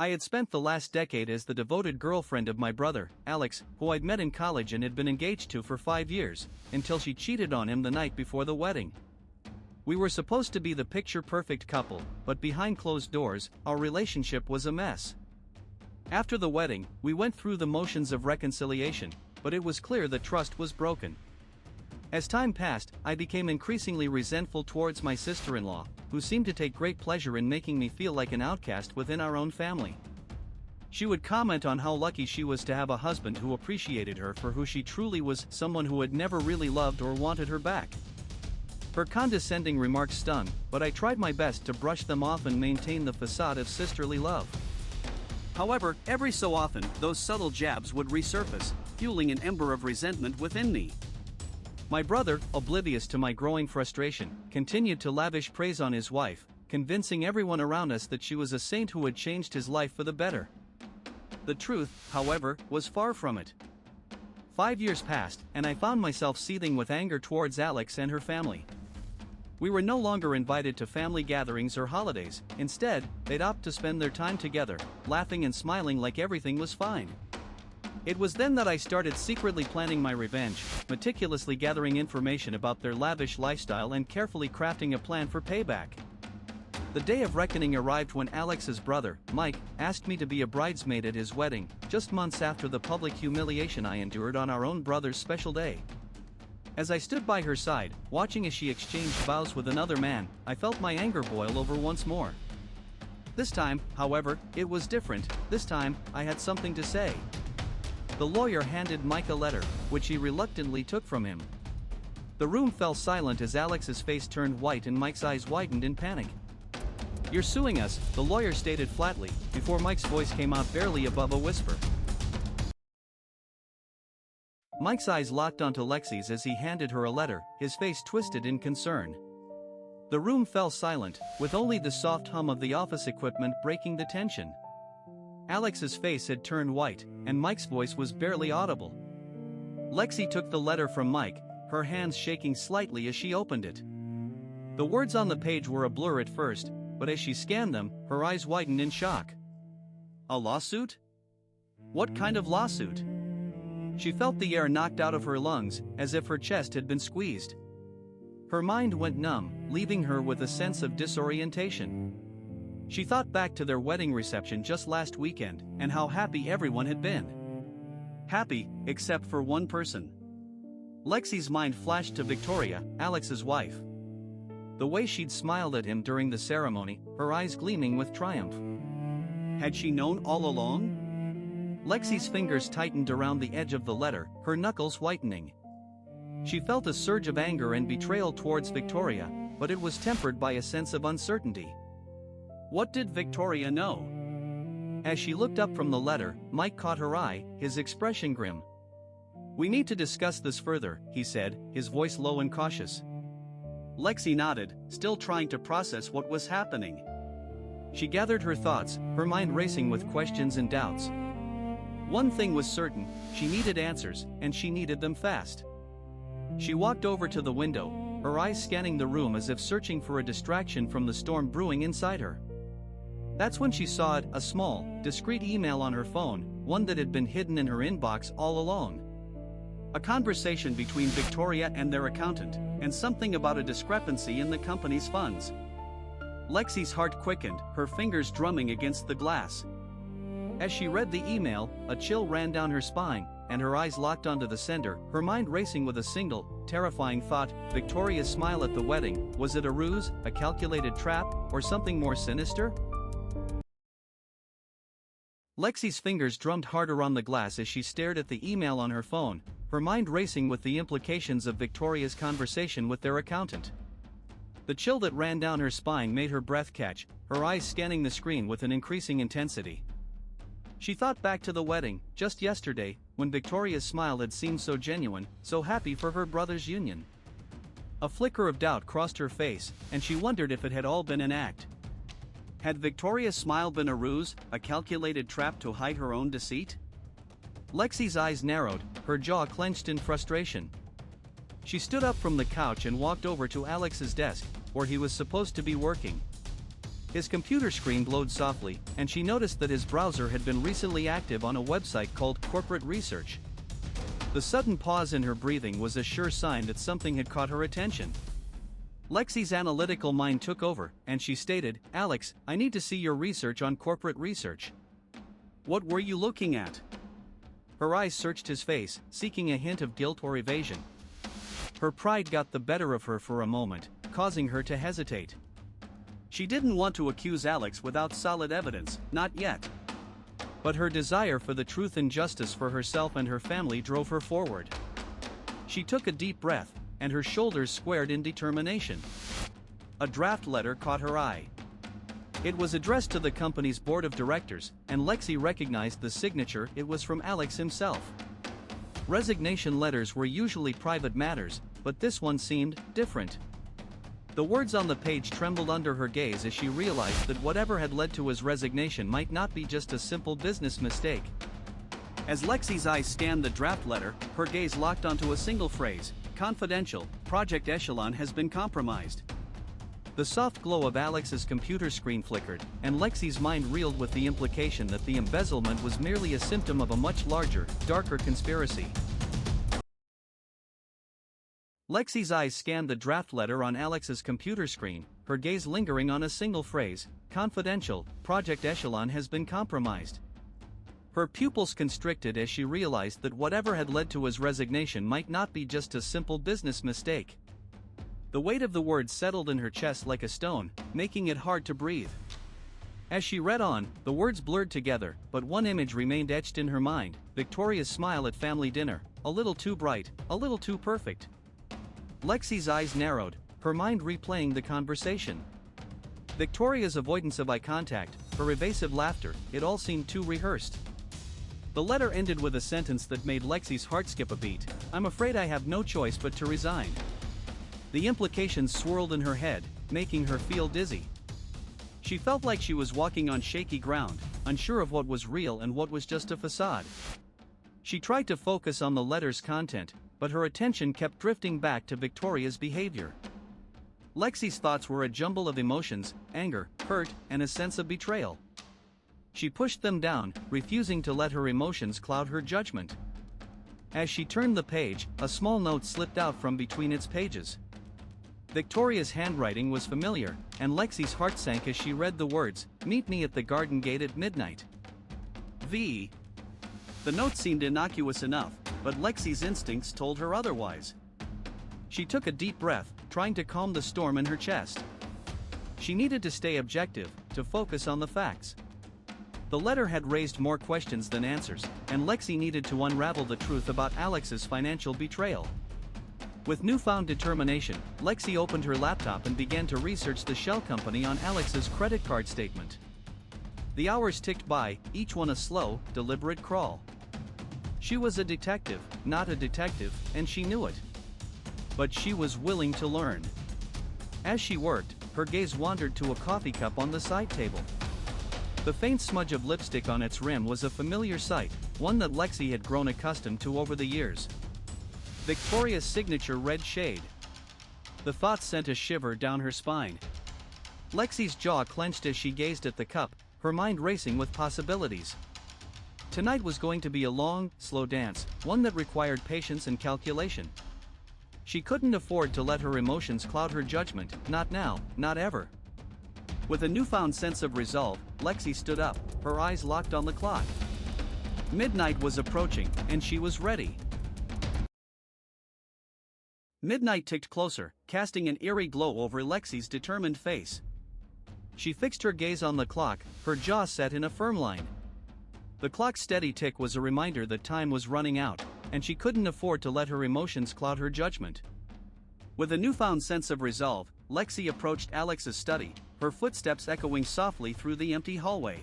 I had spent the last decade as the devoted girlfriend of my brother, Alex, who I'd met in college and had been engaged to for 5 years, until she cheated on him the night before the wedding. We were supposed to be the picture-perfect couple, but behind closed doors, our relationship was a mess. After the wedding, we went through the motions of reconciliation, but it was clear that trust was broken. As time passed, I became increasingly resentful towards my sister-in-law, who seemed to take great pleasure in making me feel like an outcast within our own family. She would comment on how lucky she was to have a husband who appreciated her for who she truly was, someone who had never really loved or wanted her back. Her condescending remarks stung, but I tried my best to brush them off and maintain the facade of sisterly love. However, every so often, those subtle jabs would resurface, fueling an ember of resentment within me. My brother, oblivious to my growing frustration, continued to lavish praise on his wife, convincing everyone around us that she was a saint who had changed his life for the better. The truth, however, was far from it. 5 years passed, and I found myself seething with anger towards Alex and her family. We were no longer invited to family gatherings or holidays. Instead, they'd opt to spend their time together, laughing and smiling like everything was fine. It was then that I started secretly planning my revenge, meticulously gathering information about their lavish lifestyle and carefully crafting a plan for payback. The day of reckoning arrived when Alex's brother, Mike, asked me to be a bridesmaid at his wedding, just months after the public humiliation I endured on our own brother's special day. As I stood by her side, watching as she exchanged vows with another man, I felt my anger boil over once more. This time, however, it was different. This time, I had something to say. The lawyer handed Mike a letter, which he reluctantly took from him. The room fell silent as Alex's face turned white and Mike's eyes widened in panic. "You're suing us," the lawyer stated flatly, before Mike's voice came out barely above a whisper. Mike's eyes locked onto Lexi's as he handed her a letter, his face twisted in concern. The room fell silent, with only the soft hum of the office equipment breaking the tension. Alex's face had turned white, and Mike's voice was barely audible. Lexi took the letter from Mike, her hands shaking slightly as she opened it. The words on the page were a blur at first, but as she scanned them, her eyes widened in shock. A lawsuit? What kind of lawsuit? She felt the air knocked out of her lungs, as if her chest had been squeezed. Her mind went numb, leaving her with a sense of disorientation. She thought back to their wedding reception just last weekend, and how happy everyone had been. Happy, except for one person. Lexi's mind flashed to Victoria, Alex's wife. The way she'd smiled at him during the ceremony, her eyes gleaming with triumph. Had she known all along? Lexi's fingers tightened around the edge of the letter, her knuckles whitening. She felt a surge of anger and betrayal towards Victoria, but it was tempered by a sense of uncertainty. What did Victoria know? As she looked up from the letter, Mike caught her eye, his expression grim. "We need to discuss this further," he said, his voice low and cautious. Lexi nodded, still trying to process what was happening. She gathered her thoughts, her mind racing with questions and doubts. One thing was certain, she needed answers, and she needed them fast. She walked over to the window, her eyes scanning the room as if searching for a distraction from the storm brewing inside her. That's when she saw it, a small, discreet email on her phone, one that had been hidden in her inbox all along. A conversation between Victoria and their accountant, and something about a discrepancy in the company's funds. Lexi's heart quickened, her fingers drumming against the glass. As she read the email, a chill ran down her spine, and her eyes locked onto the sender, her mind racing with a single, terrifying thought: Victoria's smile at the wedding. Was it a ruse, a calculated trap, or something more sinister? Lexi's fingers drummed harder on the glass as she stared at the email on her phone, her mind racing with the implications of Victoria's conversation with their accountant. The chill that ran down her spine made her breath catch, her eyes scanning the screen with an increasing intensity. She thought back to the wedding, just yesterday, when Victoria's smile had seemed so genuine, so happy for her brother's union. A flicker of doubt crossed her face, and she wondered if it had all been an act. Had Victoria's smile been a ruse, a calculated trap to hide her own deceit? Lexi's eyes narrowed, her jaw clenched in frustration. She stood up from the couch and walked over to Alex's desk, where he was supposed to be working. His computer screen glowed softly, and she noticed that his browser had been recently active on a website called Corporate Research. The sudden pause in her breathing was a sure sign that something had caught her attention. Lexi's analytical mind took over, and she stated, "Alex, I need to see your research on Corporate Research." "What were you looking at?" Her eyes searched his face, seeking a hint of guilt or evasion. Her pride got the better of her for a moment, causing her to hesitate. She didn't want to accuse Alex without solid evidence, not yet. But her desire for the truth and justice for herself and her family drove her forward. She took a deep breath, and her shoulders squared in determination. A draft letter caught her eye. It was addressed to the company's board of directors, and Lexi recognized the signature. It was from Alex himself. Resignation letters were usually private matters, but this one seemed different. The words on the page trembled under her gaze as she realized that whatever had led to his resignation might not be just a simple business mistake. As Lexi's eyes scanned the draft letter, her gaze locked onto a single phrase: "Confidential, Project Echelon has been compromised." The soft glow of Alex's computer screen flickered, and Lexi's mind reeled with the implication that the embezzlement was merely a symptom of a much larger, darker conspiracy. Lexi's eyes scanned the draft letter on Alex's computer screen, her gaze lingering on a single phrase: "Confidential, Project Echelon has been compromised." Her pupils constricted as she realized that whatever had led to his resignation might not be just a simple business mistake. The weight of the words settled in her chest like a stone, making it hard to breathe. As she read on, the words blurred together, but one image remained etched in her mind: Victoria's smile at family dinner, a little too bright, a little too perfect. Lexi's eyes narrowed, her mind replaying the conversation. Victoria's avoidance of eye contact, her evasive laughter, it all seemed too rehearsed. The letter ended with a sentence that made Lexi's heart skip a beat: "I'm afraid I have no choice but to resign." The implications swirled in her head, making her feel dizzy. She felt like she was walking on shaky ground, unsure of what was real and what was just a facade. She tried to focus on the letter's content, but her attention kept drifting back to Victoria's behavior. Lexi's thoughts were a jumble of emotions: anger, hurt, and a sense of betrayal. She pushed them down, refusing to let her emotions cloud her judgment. As she turned the page, a small note slipped out from between its pages. Victoria's handwriting was familiar, and Lexi's heart sank as she read the words: "Meet me at the garden gate at midnight. V." The note seemed innocuous enough, but Lexi's instincts told her otherwise. She took a deep breath, trying to calm the storm in her chest. She needed to stay objective, to focus on the facts. The letter had raised more questions than answers, and Lexi needed to unravel the truth about Alex's financial betrayal. With newfound determination, Lexi opened her laptop and began to research the shell company on Alex's credit card statement. The hours ticked by, each one a slow, deliberate crawl. She was a detective, not a detective, and she knew it. But she was willing to learn. As she worked, her gaze wandered to a coffee cup on the side table. The faint smudge of lipstick on its rim was a familiar sight, one that Lexi had grown accustomed to over the years. Victoria's signature red shade. The thought sent a shiver down her spine. Lexi's jaw clenched as she gazed at the cup, her mind racing with possibilities. Tonight was going to be a long, slow dance, one that required patience and calculation. She couldn't afford to let her emotions cloud her judgment, not now, not ever. With a newfound sense of resolve, Lexi stood up, her eyes locked on the clock. Midnight was approaching, and she was ready. Midnight ticked closer, casting an eerie glow over Lexi's determined face. She fixed her gaze on the clock, her jaw set in a firm line. The clock's steady tick was a reminder that time was running out, and she couldn't afford to let her emotions cloud her judgment. With a newfound sense of resolve, Lexi approached Alex's study, her footsteps echoing softly through the empty hallway.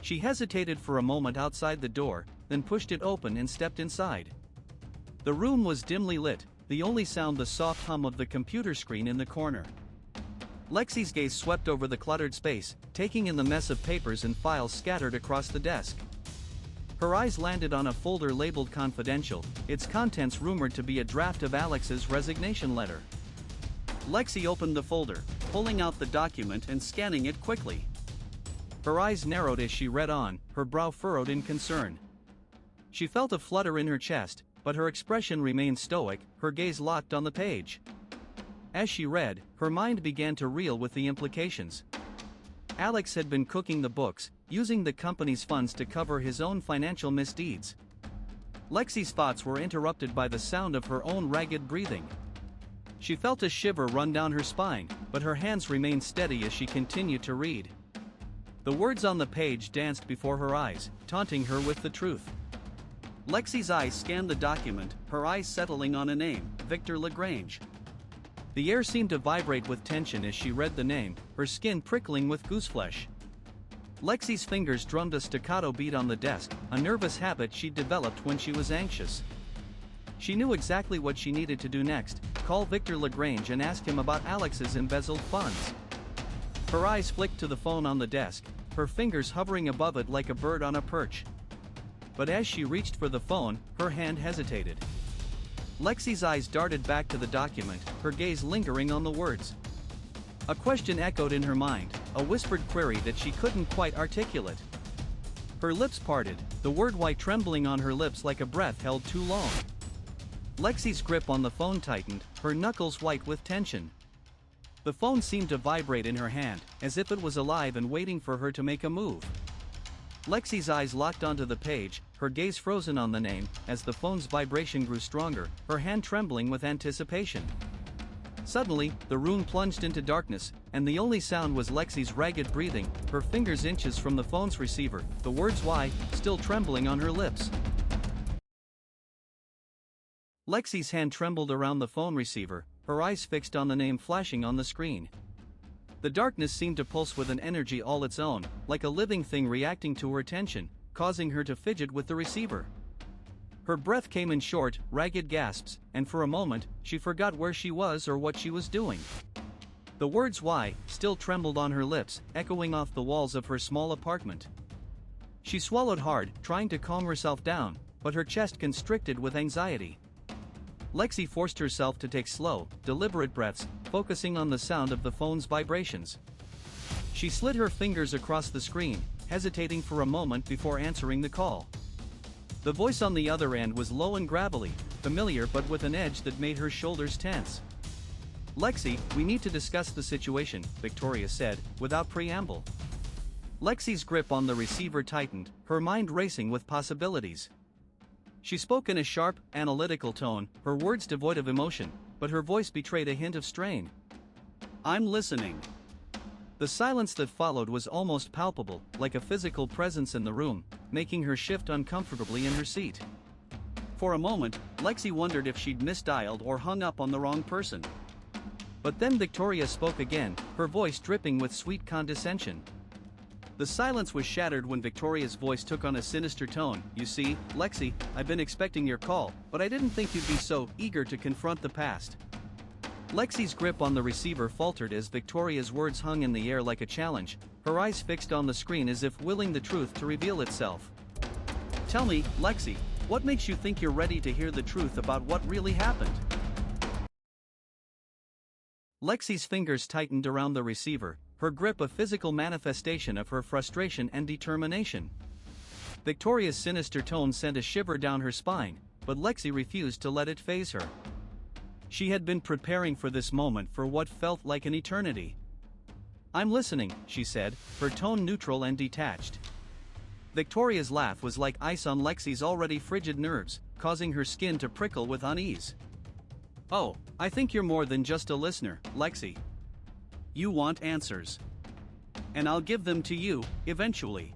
She hesitated for a moment outside the door, then pushed it open and stepped inside. The room was dimly lit, the only sound the soft hum of the computer screen in the corner. Lexi's gaze swept over the cluttered space, taking in the mess of papers and files scattered across the desk. Her eyes landed on a folder labeled Confidential, its contents rumored to be a draft of Alex's resignation letter. Lexi opened the folder, pulling out the document and scanning it quickly. Her eyes narrowed as she read on, her brow furrowed in concern. She felt a flutter in her chest, but her expression remained stoic, her gaze locked on the page. As she read, her mind began to reel with the implications. Alex had been cooking the books, using the company's funds to cover his own financial misdeeds. Lexi's thoughts were interrupted by the sound of her own ragged breathing. She felt a shiver run down her spine, but her hands remained steady as she continued to read. The words on the page danced before her eyes, taunting her with the truth. Lexi's eyes scanned the document, her eyes settling on a name, Victor Lagrange. The air seemed to vibrate with tension as she read the name, her skin prickling with gooseflesh. Lexi's fingers drummed a staccato beat on the desk, a nervous habit she'd developed when she was anxious. She knew exactly what she needed to do next: call Victor Lagrange and ask him about Alex's embezzled funds. Her eyes flicked to the phone on the desk, her fingers hovering above it like a bird on a perch. But as she reached for the phone, her hand hesitated. Lexi's eyes darted back to the document, her gaze lingering on the words. A question echoed in her mind, a whispered query that she couldn't quite articulate. Her lips parted, the word "why" trembling on her lips like a breath held too long. Lexi's grip on the phone tightened, her knuckles white with tension. The phone seemed to vibrate in her hand, as if it was alive and waiting for her to make a move. Lexi's eyes locked onto the page, her gaze frozen on the name, as the phone's vibration grew stronger, her hand trembling with anticipation. Suddenly, the room plunged into darkness, and the only sound was Lexi's ragged breathing, her fingers inches from the phone's receiver, the words "why" still trembling on her lips. Lexi's hand trembled around the phone receiver, her eyes fixed on the name flashing on the screen. The darkness seemed to pulse with an energy all its own, like a living thing reacting to her tension, causing her to fidget with the receiver. Her breath came in short, ragged gasps, and for a moment, she forgot where she was or what she was doing. The words "why" still trembled on her lips, echoing off the walls of her small apartment. She swallowed hard, trying to calm herself down, but her chest constricted with anxiety. Lexi forced herself to take slow, deliberate breaths, focusing on the sound of the phone's vibrations. She slid her fingers across the screen, hesitating for a moment before answering the call. The voice on the other end was low and gravelly, familiar but with an edge that made her shoulders tense. "Lexi, we need to discuss the situation," Victoria said, without preamble. Lexi's grip on the receiver tightened, her mind racing with possibilities. She spoke in a sharp, analytical tone, her words devoid of emotion, but her voice betrayed a hint of strain. "I'm listening." The silence that followed was almost palpable, like a physical presence in the room, making her shift uncomfortably in her seat. For a moment, Lexi wondered if she'd misdialed or hung up on the wrong person. But then Victoria spoke again, her voice dripping with sweet condescension. The silence was shattered when Victoria's voice took on a sinister tone. "You see, Lexi, I've been expecting your call, but I didn't think you'd be so eager to confront the past." Lexi's grip on the receiver faltered as Victoria's words hung in the air like a challenge, her eyes fixed on the screen as if willing the truth to reveal itself. "Tell me, Lexi, what makes you think you're ready to hear the truth about what really happened?" Lexi's fingers tightened around the receiver, her grip a physical manifestation of her frustration and determination. Victoria's sinister tone sent a shiver down her spine, but Lexi refused to let it faze her. She had been preparing for this moment for what felt like an eternity. "I'm listening," she said, her tone neutral and detached. Victoria's laugh was like ice on Lexi's already frigid nerves, causing her skin to prickle with unease. "Oh, I think you're more than just a listener, Lexi. You want answers. And I'll give them to you, eventually."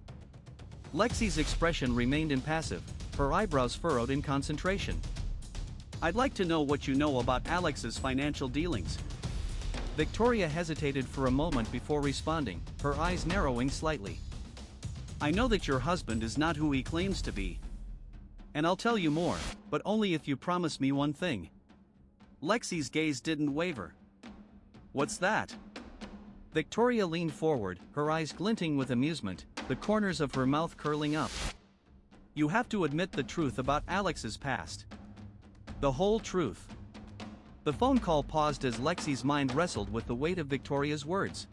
Lexi's expression remained impassive, her eyebrows furrowed in concentration. "I'd like to know what you know about Alex's financial dealings." Victoria hesitated for a moment before responding, her eyes narrowing slightly. "I know that your husband is not who he claims to be. And I'll tell you more, but only if you promise me one thing." Lexi's gaze didn't waver. "What's that?" Victoria leaned forward, her eyes glinting with amusement, the corners of her mouth curling up. "You have to admit the truth about Alex's past. The whole truth." The phone call paused as Lexi's mind wrestled with the weight of Victoria's words.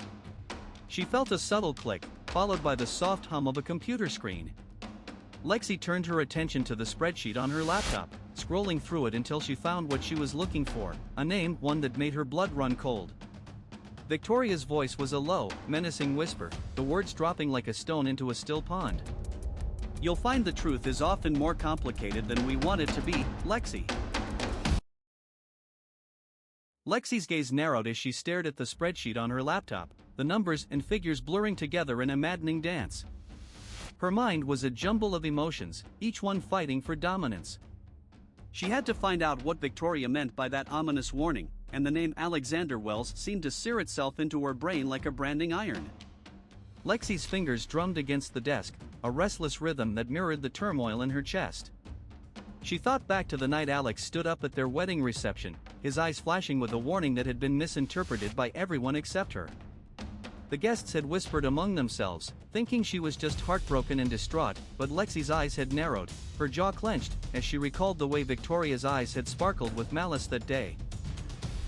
She felt a subtle click, followed by the soft hum of a computer screen. Lexi turned her attention to the spreadsheet on her laptop, scrolling through it until she found what she was looking for, a name, one that made her blood run cold. Victoria's voice was a low, menacing whisper, the words dropping like a stone into a still pond. "You'll find the truth is often more complicated than we want it to be, Lexi." Lexi's gaze narrowed as she stared at the spreadsheet on her laptop, the numbers and figures blurring together in a maddening dance. Her mind was a jumble of emotions, each one fighting for dominance. She had to find out what Victoria meant by that ominous warning, and the name Alexander Wells seemed to sear itself into her brain like a branding iron. Lexi's fingers drummed against the desk, a restless rhythm that mirrored the turmoil in her chest. She thought back to the night Alex stood up at their wedding reception, his eyes flashing with a warning that had been misinterpreted by everyone except her. The guests had whispered among themselves, thinking she was just heartbroken and distraught, but Lexi's eyes had narrowed, her jaw clenched, as she recalled the way Victoria's eyes had sparkled with malice that day.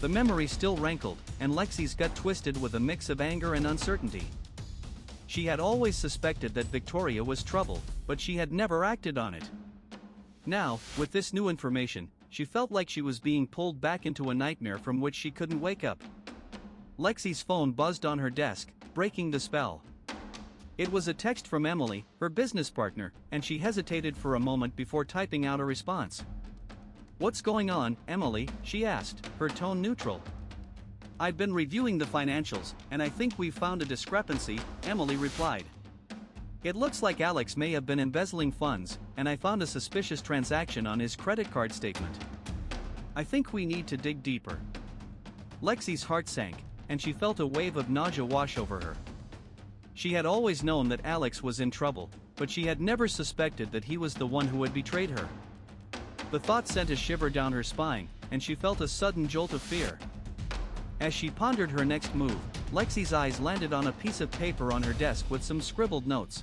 The memory still rankled, and Lexi's gut twisted with a mix of anger and uncertainty. She had always suspected that Victoria was trouble, but she had never acted on it. Now, with this new information, she felt like she was being pulled back into a nightmare from which she couldn't wake up. Lexi's phone buzzed on her desk, breaking the spell. It was a text from Emily, her business partner, and she hesitated for a moment before typing out a response. "What's going on, Emily?" she asked, her tone neutral. "I've been reviewing the financials, and I think we've found a discrepancy," Emily replied. "It looks like Alex may have been embezzling funds, and I found a suspicious transaction on his credit card statement. I think we need to dig deeper." Lexi's heart sank, and she felt a wave of nausea wash over her. She had always known that Alex was in trouble, but she had never suspected that he was the one who had betrayed her. The thought sent a shiver down her spine, and she felt a sudden jolt of fear. As she pondered her next move, Lexi's eyes landed on a piece of paper on her desk with some scribbled notes.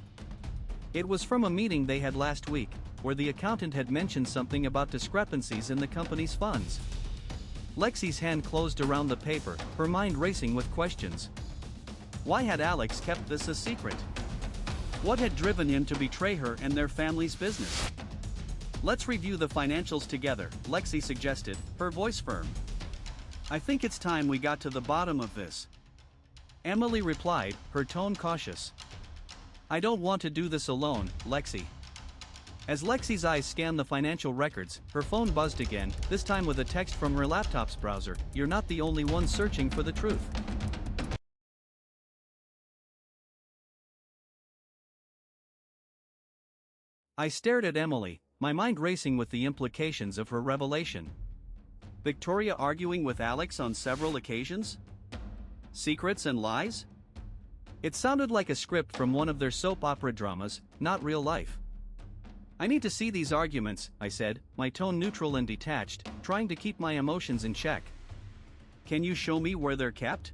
It was from a meeting they had last week, where the accountant had mentioned something about discrepancies in the company's funds. Lexi's hand closed around the paper, her mind racing with questions. Why had Alex kept this a secret? What had driven him to betray her and their family's business? "Let's review the financials together," Lexi suggested, her voice firm. "I think it's time we got to the bottom of this," Emily replied, her tone cautious. "I don't want to do this alone, Lexi." As Lexi's eyes scanned the financial records, her phone buzzed again, this time with a text from her laptop's browser. "You're not the only one searching for the truth." I stared at Emily, my mind racing with the implications of her revelation. Victoria arguing with Alex on several occasions? Secrets and lies? It sounded like a script from one of their soap opera dramas, not real life. "I need to see these arguments," I said, my tone neutral and detached, trying to keep my emotions in check. "Can you show me where they're kept?"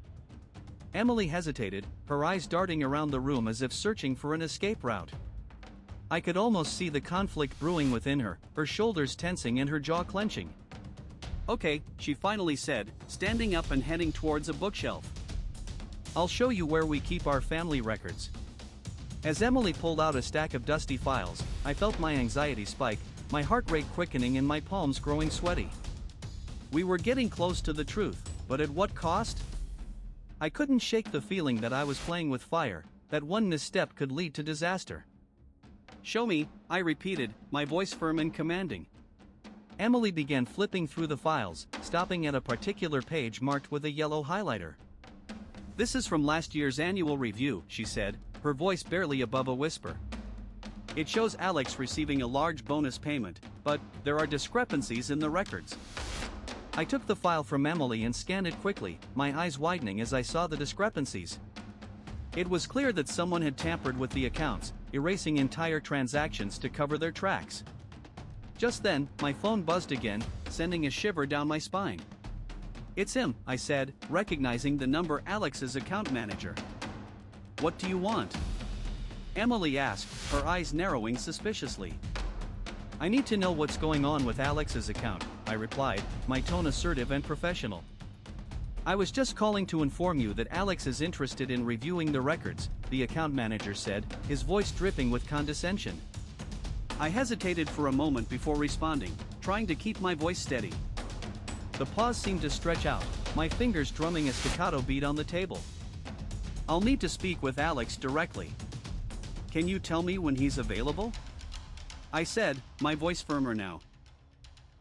Emily hesitated, her eyes darting around the room as if searching for an escape route. I could almost see the conflict brewing within her, her shoulders tensing and her jaw clenching. "Okay," she finally said, standing up and heading towards a bookshelf. "I'll show you where we keep our family records." As Emily pulled out a stack of dusty files, I felt my anxiety spike, my heart rate quickening and my palms growing sweaty. We were getting close to the truth, but at what cost? I couldn't shake the feeling that I was playing with fire, that one misstep could lead to disaster. "Show me," I repeated, my voice firm and commanding. Emily began flipping through the files, stopping at a particular page marked with a yellow highlighter. "This is from last year's annual review," she said, her voice barely above a whisper. "It shows Alex receiving a large bonus payment, but there are discrepancies in the records." I took the file from Emily and scanned it quickly, my eyes widening as I saw the discrepancies. It was clear that someone had tampered with the accounts, erasing entire transactions to cover their tracks. Just then, my phone buzzed again, sending a shiver down my spine. "It's him," I said, recognizing the number, Alex's account manager. "What do you want?" Emily asked, her eyes narrowing suspiciously. I need to know what's going on with Alex's account, I replied, my tone assertive and professional. I was just calling to inform you that Alex is interested in reviewing the records, the account manager said, his voice dripping with condescension. I hesitated for a moment before responding, trying to keep my voice steady. The pause seemed to stretch out, my fingers drumming a staccato beat on the table. I'll need to speak with Alex directly. Can you tell me when he's available? I said, my voice firmer now.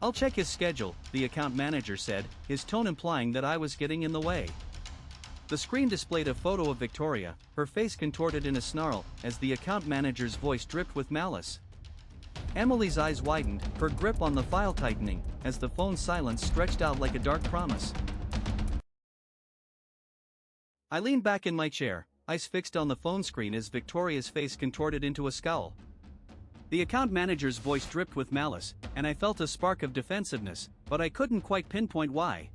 I'll check his schedule, the account manager said, his tone implying that I was getting in the way. The screen displayed a photo of Victoria, her face contorted in a snarl, as the account manager's voice dripped with malice. Emily's eyes widened, her grip on the file tightening, as the phone's silence stretched out like a dark promise. I leaned back in my chair, eyes fixed on the phone screen as Victoria's face contorted into a scowl. The account manager's voice dripped with malice, and I felt a spark of defensiveness, but I couldn't quite pinpoint why.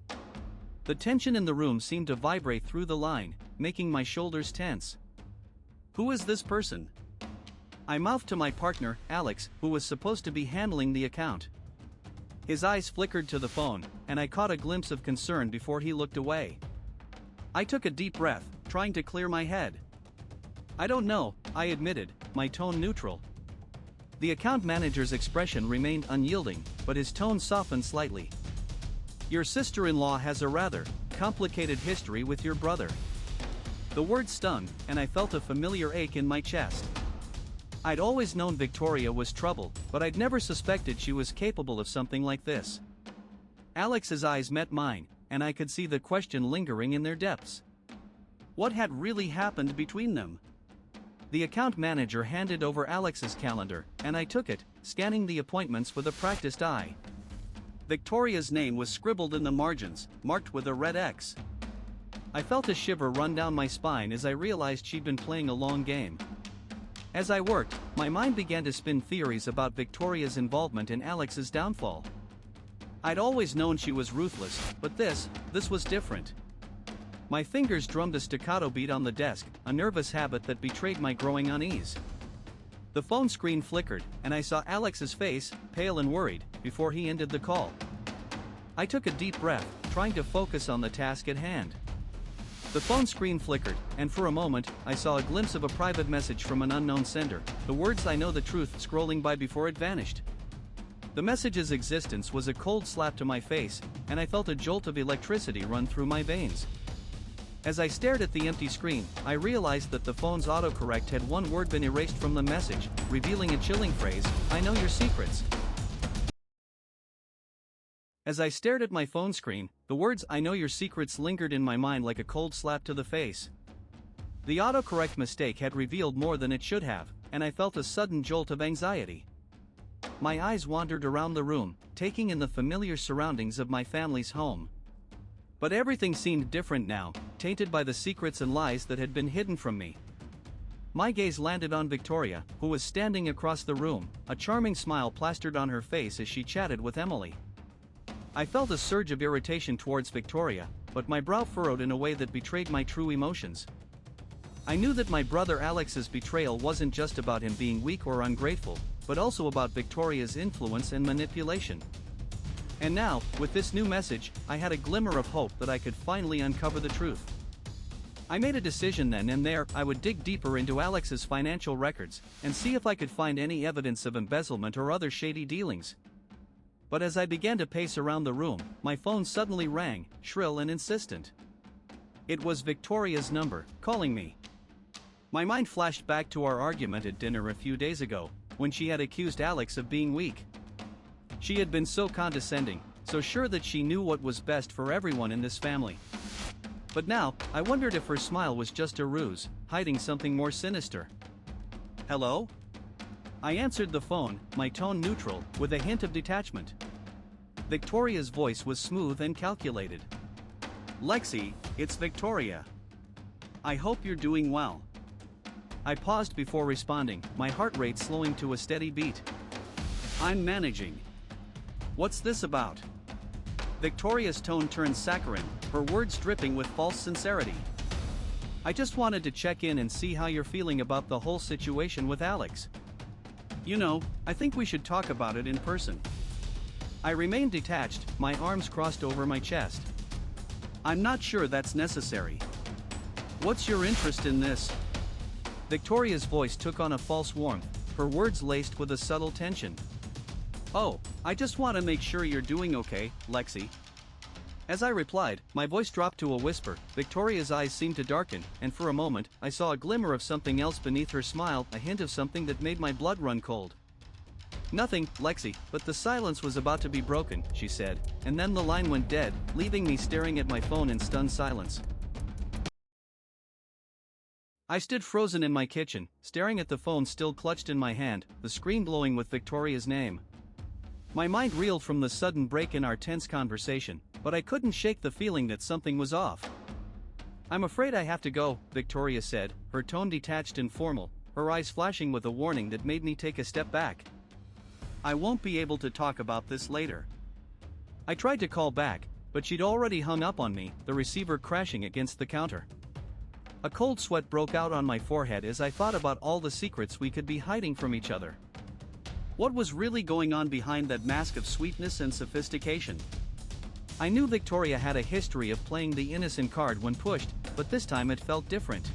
The tension in the room seemed to vibrate through the line, making my shoulders tense. Who is this person? I mouthed to my partner, Alex, who was supposed to be handling the account. His eyes flickered to the phone, and I caught a glimpse of concern before he looked away. I took a deep breath, trying to clear my head. I don't know, I admitted, my tone neutral. The account manager's expression remained unyielding, but his tone softened slightly. Your sister-in-law has a rather complicated history with your brother. The word stung, and I felt a familiar ache in my chest. I'd always known Victoria was trouble, but I'd never suspected she was capable of something like this. Alex's eyes met mine, and I could see the question lingering in their depths. What had really happened between them? The account manager handed over Alex's calendar, and I took it, scanning the appointments with a practiced eye. Victoria's name was scribbled in the margins, marked with a red X. I felt a shiver run down my spine as I realized she'd been playing a long game. As I worked, my mind began to spin theories about Victoria's involvement in Alex's downfall. I'd always known she was ruthless, but this was different. My fingers drummed a staccato beat on the desk, a nervous habit that betrayed my growing unease. The phone screen flickered, and I saw Alex's face, pale and worried, before he ended the call. I took a deep breath, trying to focus on the task at hand. The phone screen flickered, and for a moment, I saw a glimpse of a private message from an unknown sender, the words "I know the truth" scrolling by before it vanished. The message's existence was a cold slap to my face, and I felt a jolt of electricity run through my veins. As I stared at the empty screen, I realized that the phone's autocorrect had one word been erased from the message, revealing a chilling phrase, "I know your secrets." As I stared at my phone screen, the words "I know your secrets" lingered in my mind like a cold slap to the face. The autocorrect mistake had revealed more than it should have, and I felt a sudden jolt of anxiety. My eyes wandered around the room, taking in the familiar surroundings of my family's home. But everything seemed different now, tainted by the secrets and lies that had been hidden from me. My gaze landed on Victoria, who was standing across the room, a charming smile plastered on her face as she chatted with Emily. I felt a surge of irritation towards Victoria, but my brow furrowed in a way that betrayed my true emotions. I knew that my brother Alex's betrayal wasn't just about him being weak or ungrateful, but also about Victoria's influence and manipulation. And now, with this new message, I had a glimmer of hope that I could finally uncover the truth. I made a decision then and there I would dig deeper into Alex's financial records and see if I could find any evidence of embezzlement or other shady dealings. But as I began to pace around the room, my phone suddenly rang, shrill and insistent. It was Victoria's number, calling me. My mind flashed back to our argument at dinner a few days ago, when she had accused Alex of being weak. She had been so condescending, so sure that she knew what was best for everyone in this family. But now, I wondered if her smile was just a ruse, hiding something more sinister. Hello? I answered the phone, my tone neutral, with a hint of detachment. Victoria's voice was smooth and calculated. Lexi, it's Victoria. I hope you're doing well. I paused before responding, my heart rate slowing to a steady beat. I'm managing. What's this about? Victoria's tone turned saccharine, her words dripping with false sincerity. I just wanted to check in and see how you're feeling about the whole situation with Alex. I think we should talk about it in person. I remained detached, my arms crossed over my chest. I'm not sure that's necessary. What's your interest in this? Victoria's voice took on a false warmth, her words laced with a subtle tension. Oh, I just want to make sure you're doing okay, Lexi. As I replied, my voice dropped to a whisper. Victoria's eyes seemed to darken, and for a moment, I saw a glimmer of something else beneath her smile, a hint of something that made my blood run cold. Nothing, Lexi, but the silence was about to be broken, she said, and then the line went dead, leaving me staring at my phone in stunned silence. I stood frozen in my kitchen, staring at the phone still clutched in my hand, the screen glowing with Victoria's name. My mind reeled from the sudden break in our tense conversation, but I couldn't shake the feeling that something was off. I'm afraid I have to go, Victoria said, her tone detached and formal, her eyes flashing with a warning that made me take a step back. I won't be able to talk about this later. I tried to call back, but she'd already hung up on me, the receiver crashing against the counter. A cold sweat broke out on my forehead as I thought about all the secrets we could be hiding from each other. What was really going on behind that mask of sweetness and sophistication? I knew Victoria had a history of playing the innocent card when pushed, but this time it felt different.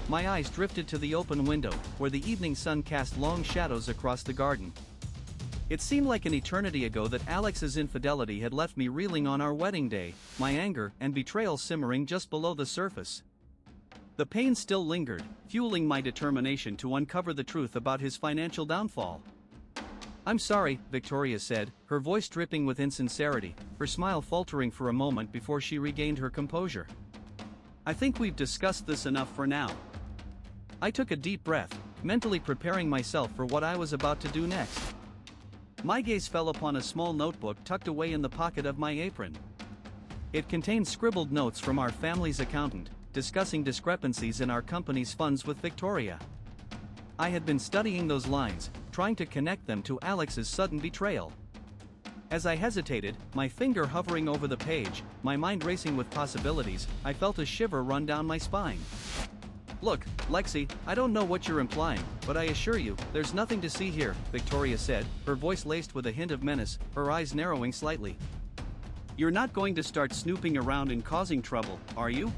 My eyes drifted to the open window, where the evening sun cast long shadows across the garden. It seemed like an eternity ago that Alex's infidelity had left me reeling on our wedding day, my anger and betrayal simmering just below the surface. The pain still lingered, fueling my determination to uncover the truth about his financial downfall. I'm sorry, Victoria said, her voice dripping with insincerity, her smile faltering for a moment before she regained her composure. I think we've discussed this enough for now. I took a deep breath, mentally preparing myself for what I was about to do next. My gaze fell upon a small notebook tucked away in the pocket of my apron. It contained scribbled notes from our family's accountant, discussing discrepancies in our company's funds with Victoria. I had been studying those lines, trying to connect them to Alex's sudden betrayal. As I hesitated, my finger hovering over the page, my mind racing with possibilities, I felt a shiver run down my spine. Look, Lexi, I don't know what you're implying, but I assure you, there's nothing to see here, Victoria said, her voice laced with a hint of menace, her eyes narrowing slightly. You're not going to start snooping around and causing trouble, are you?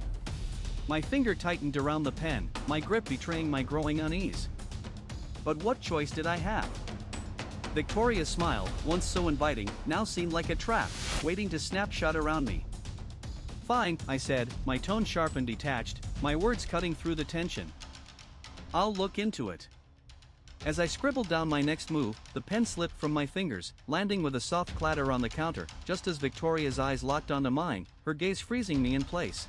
My finger tightened around the pen, my grip betraying my growing unease. But what choice did I have? Victoria's smile, once so inviting, now seemed like a trap, waiting to snapshot around me. Fine, I said, my tone sharp and detached, my words cutting through the tension. I'll look into it. As I scribbled down my next move, the pen slipped from my fingers, landing with a soft clatter on the counter, just as Victoria's eyes locked onto mine, her gaze freezing me in place.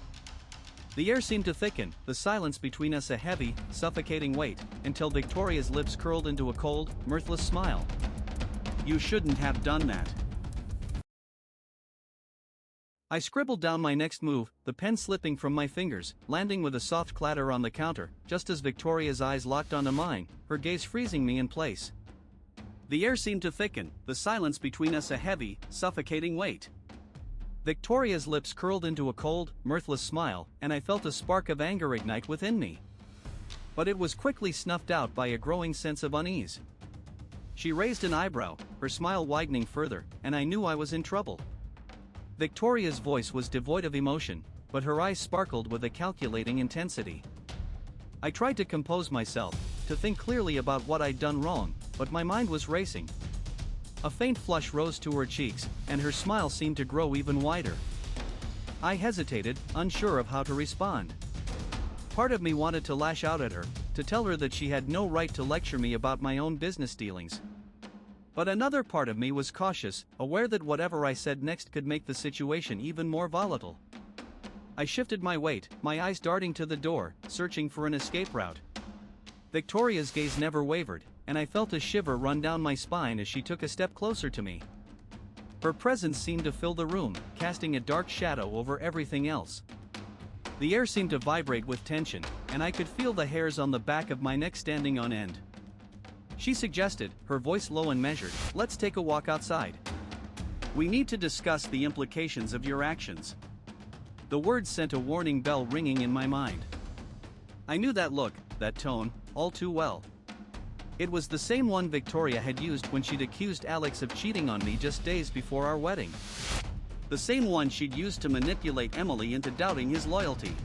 The air seemed to thicken, the silence between us a heavy, suffocating weight, until Victoria's lips curled into a cold, mirthless smile. You shouldn't have done that. I scribbled down my next move, the pen slipping from my fingers, landing with a soft clatter on the counter, just as Victoria's eyes locked onto mine, her gaze freezing me in place. The air seemed to thicken, the silence between us a heavy, suffocating weight. Victoria's lips curled into a cold, mirthless smile, and I felt a spark of anger ignite within me. But it was quickly snuffed out by a growing sense of unease. She raised an eyebrow, her smile widening further, and I knew I was in trouble. Victoria's voice was devoid of emotion, but her eyes sparkled with a calculating intensity. I tried to compose myself, to think clearly about what I'd done wrong, but my mind was racing. A faint flush rose to her cheeks, and her smile seemed to grow even wider. I hesitated, unsure of how to respond. Part of me wanted to lash out at her, to tell her that she had no right to lecture me about my own business dealings. But another part of me was cautious, aware that whatever I said next could make the situation even more volatile. I shifted my weight, my eyes darting to the door, searching for an escape route. Victoria's gaze never wavered, and I felt a shiver run down my spine as she took a step closer to me. Her presence seemed to fill the room, casting a dark shadow over everything else. The air seemed to vibrate with tension, and I could feel the hairs on the back of my neck standing on end. She suggested, her voice low and measured, "Let's take a walk outside. We need to discuss the implications of your actions." The words sent a warning bell ringing in my mind. I knew that look, that tone, all too well. It was the same one Victoria had used when she'd accused Alex of cheating on me just days before our wedding. The same one she'd used to manipulate Emily into doubting his loyalty.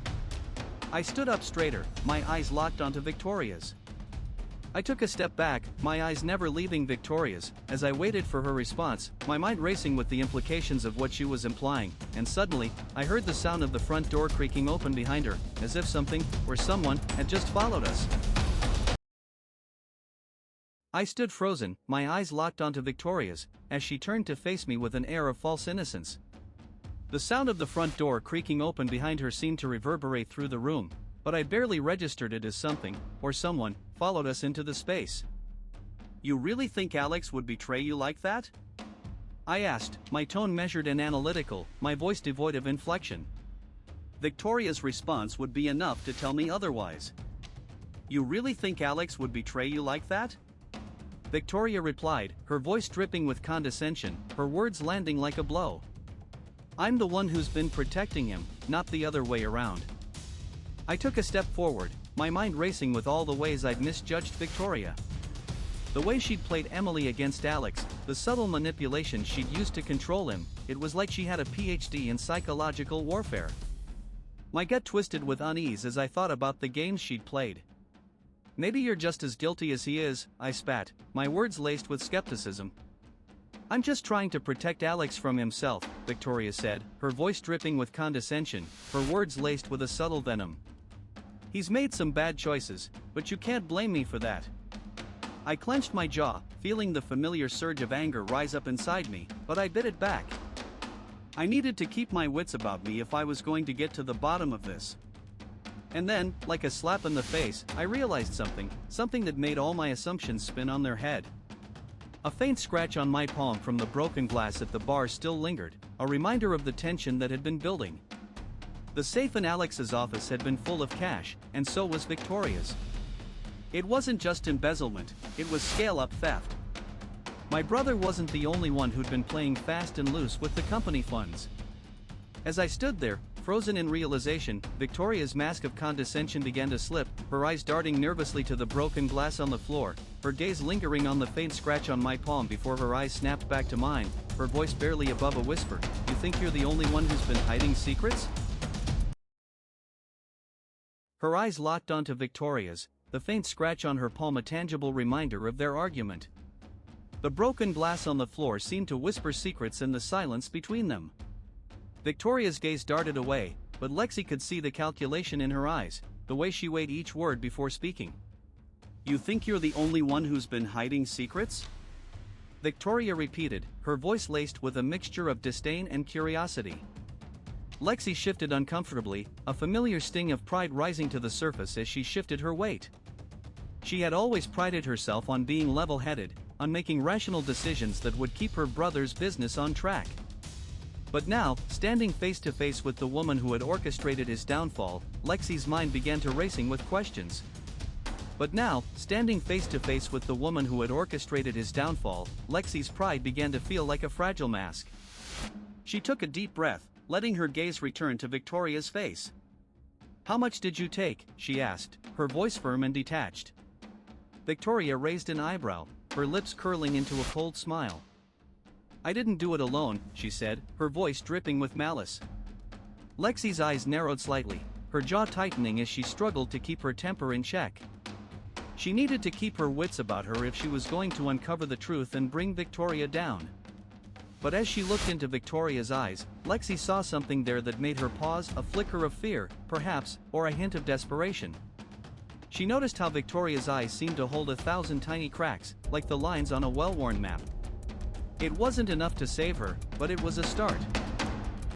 I stood up straighter, my eyes locked onto Victoria's. I took a step back, my eyes never leaving Victoria's, as I waited for her response, my mind racing with the implications of what she was implying, and suddenly, I heard the sound of the front door creaking open behind her, as if something, or someone, had just followed us. I stood frozen, my eyes locked onto Victoria's, as she turned to face me with an air of false innocence. The sound of the front door creaking open behind her seemed to reverberate through the room, but I barely registered it as something, or someone, followed us into the space. "You really think Alex would betray you like that?" I asked, my tone measured and analytical, my voice devoid of inflection. Victoria's response would be enough to tell me otherwise. "You really think Alex would betray you like that?" Victoria replied, her voice dripping with condescension, her words landing like a blow. "I'm the one who's been protecting him, not the other way around." I took a step forward, my mind racing with all the ways I'd misjudged Victoria. The way she'd played Emily against Alex, the subtle manipulation she'd used to control him, it was like she had a PhD in psychological warfare. My gut twisted with unease as I thought about the games she'd played. "Maybe you're just as guilty as he is," I spat, my words laced with skepticism. "I'm just trying to protect Alex from himself," Victoria said, her voice dripping with condescension, her words laced with a subtle venom. "He's made some bad choices, but you can't blame me for that." I clenched my jaw, feeling the familiar surge of anger rise up inside me, but I bit it back. I needed to keep my wits about me if I was going to get to the bottom of this. And then, like a slap in the face, I realized something that made all my assumptions spin on their head. A faint scratch on my palm from the broken glass at the bar still lingered, a reminder of the tension that had been building. The safe in Alex's office had been full of cash, and so was Victoria's. It wasn't just embezzlement, it was scale-up theft. My brother wasn't the only one who'd been playing fast and loose with the company funds. As I stood there, frozen in realization, Victoria's mask of condescension began to slip, her eyes darting nervously to the broken glass on the floor, her gaze lingering on the faint scratch on my palm before her eyes snapped back to mine, her voice barely above a whisper. "You think you're the only one who's been hiding secrets?" Her eyes locked onto Victoria's, the faint scratch on her palm a tangible reminder of their argument. The broken glass on the floor seemed to whisper secrets in the silence between them. Victoria's gaze darted away, but Lexi could see the calculation in her eyes, the way she weighed each word before speaking. "You think you're the only one who's been hiding secrets?" Victoria repeated, her voice laced with a mixture of disdain and curiosity. Lexi shifted uncomfortably, a familiar sting of pride rising to the surface as she shifted her weight. She had always prided herself on being level-headed, on making rational decisions that would keep her brother's business on track. But now, standing face to face with the woman who had orchestrated his downfall, Lexi's mind began to racing with questions. Lexi's pride began to feel like a fragile mask. She took a deep breath, letting her gaze return to Victoria's face. "How much did you take?" she asked, her voice firm and detached. Victoria raised an eyebrow, her lips curling into a cold smile. "I didn't do it alone," she said, her voice dripping with malice. Lexi's eyes narrowed slightly, her jaw tightening as she struggled to keep her temper in check. She needed to keep her wits about her if she was going to uncover the truth and bring Victoria down. But as she looked into Victoria's eyes, Lexi saw something there that made her pause, a flicker of fear, perhaps, or a hint of desperation. She noticed how Victoria's eyes seemed to hold 1,000 tiny cracks, like the lines on a well-worn map. It wasn't enough to save her, but it was a start.